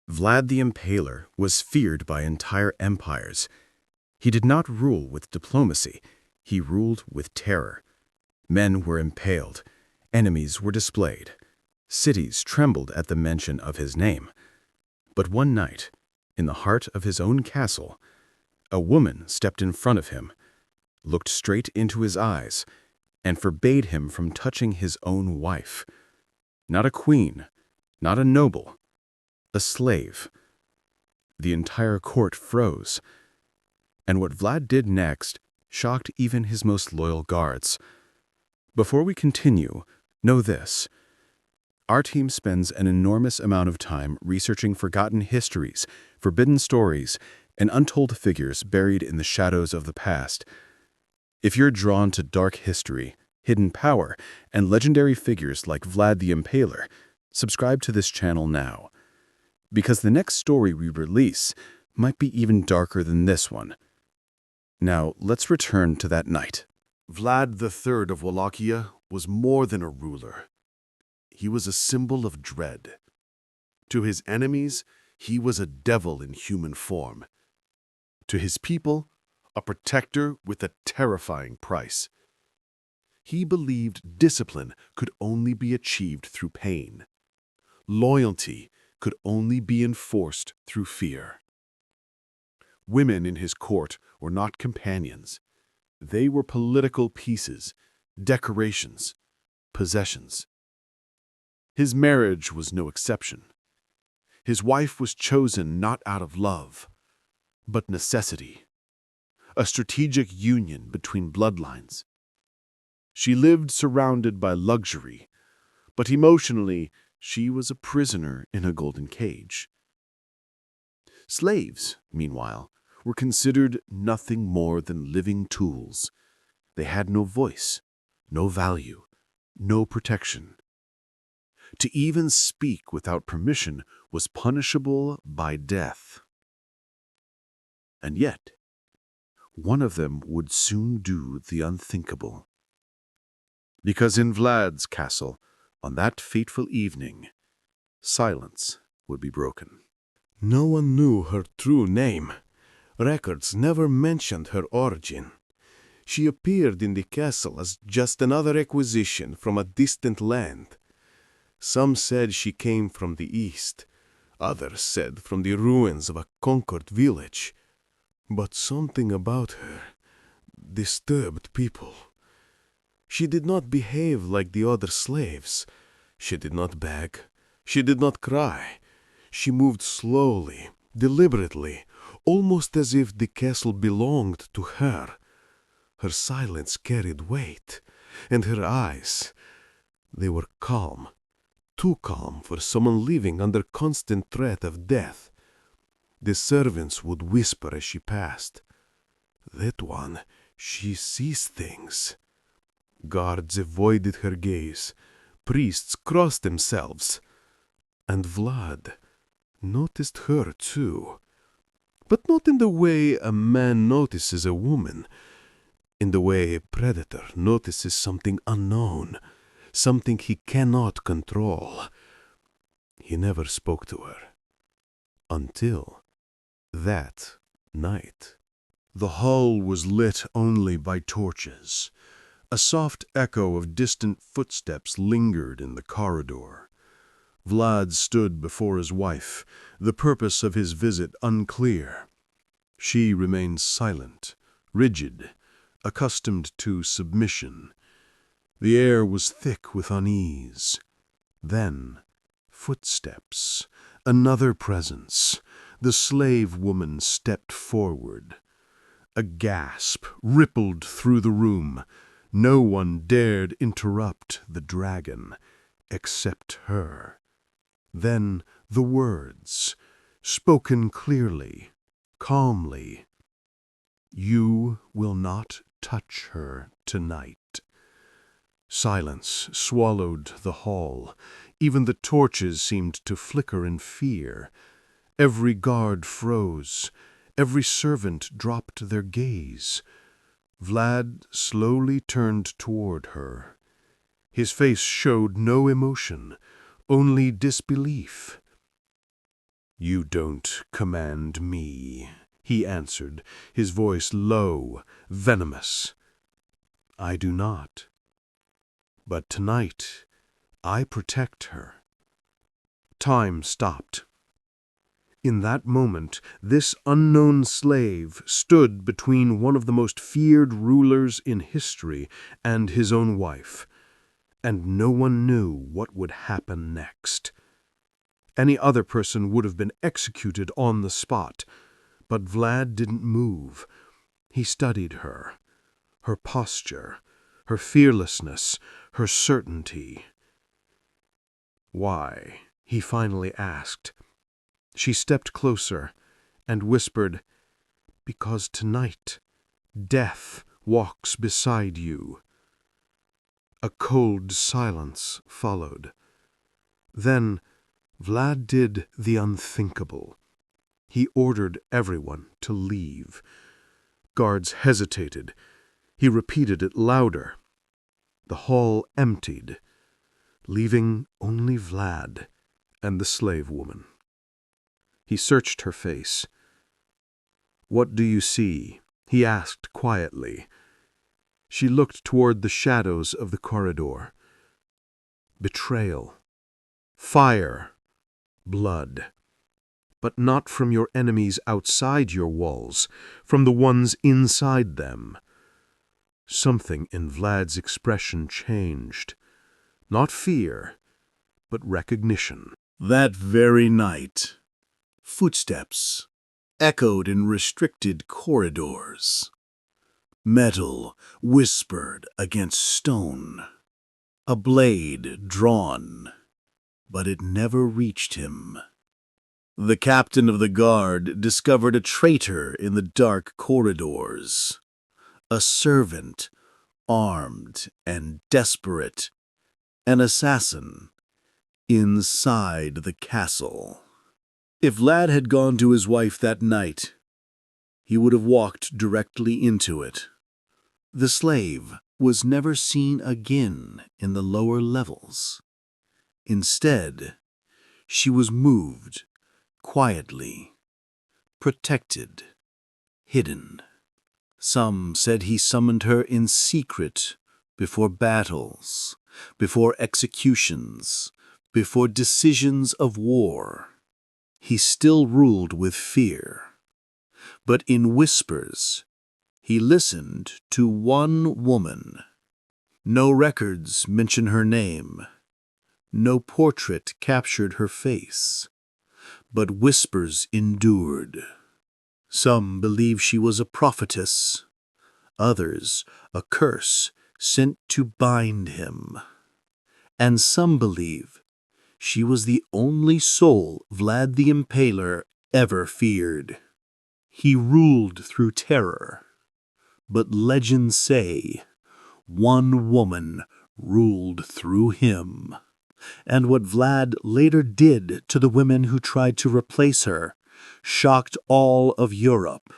Vlad the Impaler was feared by entire empires. He did not rule with diplomacy, he ruled with terror. Men were impaled, enemies were displayed. Cities trembled at the mention of his name. But one night, in the heart of his own castle, a woman stepped in front of him, looked straight into his eyes, and forbade him from touching his own wife. Not a queen, not a noble, a slave. The entire court froze, and what Vlad did next shocked even his most loyal guards. Before we continue, know this. Our team spends an enormous amount of time researching forgotten histories, forbidden stories, and untold figures buried in the shadows of the past. If you're drawn to dark history, hidden power, and legendary figures like Vlad the Impaler, subscribe to this channel now. Because the next story we release might be even darker than this one. Now, let's return to that night. Vlad III of Wallachia was more than a ruler. He was a symbol of dread. To his enemies, he was a devil in human form. To his people, a protector with a terrifying price. He believed discipline could only be achieved through pain. Loyalty could only be enforced through fear. Women in his court were not companions. They were political pieces, decorations, possessions. His marriage was no exception. His wife was chosen not out of love, but necessity, a strategic union between bloodlines. She lived surrounded by luxury, but emotionally, she was a prisoner in a golden cage. Slaves, meanwhile, were considered nothing more than living tools. They had no voice, no value, no protection. To even speak without permission was punishable by death. And yet, one of them would soon do the unthinkable. Because in Vlad's castle, on that fateful evening, silence would be broken. No one knew her true name. Records never mentioned her origin. She appeared in the castle as just another acquisition from a distant land. Some said she came from the east. Others said from the ruins of a conquered village. But something about her disturbed people. She did not behave like the other slaves. She did not beg. She did not cry. She moved slowly, deliberately, almost as if the castle belonged to her. Her silence carried weight, and her eyes, they were calm, too calm for someone living under constant threat of death. The servants would whisper as she passed, "That one, she sees things." Guards avoided her gaze. Priests crossed themselves. And Vlad noticed her too. But not in the way a man notices a woman. In the way a predator notices something unknown, something he cannot control. He never spoke to her. Until that night. The hall was lit only by torches. A soft echo of distant footsteps lingered in the corridor. Vlad stood before his wife, the purpose of his visit unclear. She remained silent, rigid, accustomed to submission. The air was thick with unease. Then, footsteps, another presence. The slave woman stepped forward. A gasp rippled through the room. No one dared interrupt the dragon, except her. Then the words, spoken clearly, calmly. "You will not touch her tonight." Silence swallowed the hall. Even the torches seemed to flicker in fear. Every guard froze. Every servant dropped their gaze. Vlad slowly turned toward her. His face showed no emotion, only disbelief. "You don't command me," he answered, his voice low, venomous. "I do not. But tonight I protect her." Time stopped. In that moment, this unknown slave stood between one of the most feared rulers in history and his own wife, and no one knew what would happen next. Any other person would have been executed on the spot, but Vlad didn't move. He studied her posture, her fearlessness, her certainty. "Why?" he finally asked. She stepped closer and whispered, "Because tonight death walks beside you." A cold silence followed. Then Vlad did the unthinkable. He ordered everyone to leave. Guards hesitated. He repeated it louder. The hall emptied, leaving only Vlad and the slave woman. He searched her face. "What do you see?" he asked quietly. She looked toward the shadows of the corridor. "Betrayal, fire, blood. But not from your enemies outside your walls, from the ones inside them." Something in Vlad's expression changed. Not fear, but recognition. That very night, footsteps echoed in restricted corridors. Metal whispered against stone. A blade drawn, but it never reached him. The captain of the guard discovered a traitor in the dark corridors. A servant, armed and desperate. An assassin inside the castle. If Vlad had gone to his wife that night, he would have walked directly into it. The slave was never seen again in the lower levels. Instead, she was moved quietly, protected, hidden. Some said he summoned her in secret before battles, before executions, before decisions of war. He still ruled with fear, but in whispers he listened to one woman. No records mention her name. No portrait captured her face, but whispers endured. Some believe she was a prophetess, others a curse sent to bind him, and some believe she was the only soul Vlad the Impaler ever feared. He ruled through terror, but legends say one woman ruled through him. And what Vlad later did to the women who tried to replace her shocked all of Europe.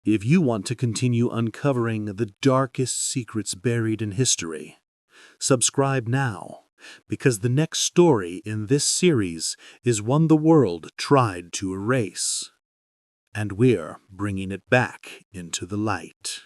If you want to continue uncovering the darkest secrets buried in history, subscribe now, because the next story in this series is one the world tried to erase, and we're bringing it back into the light.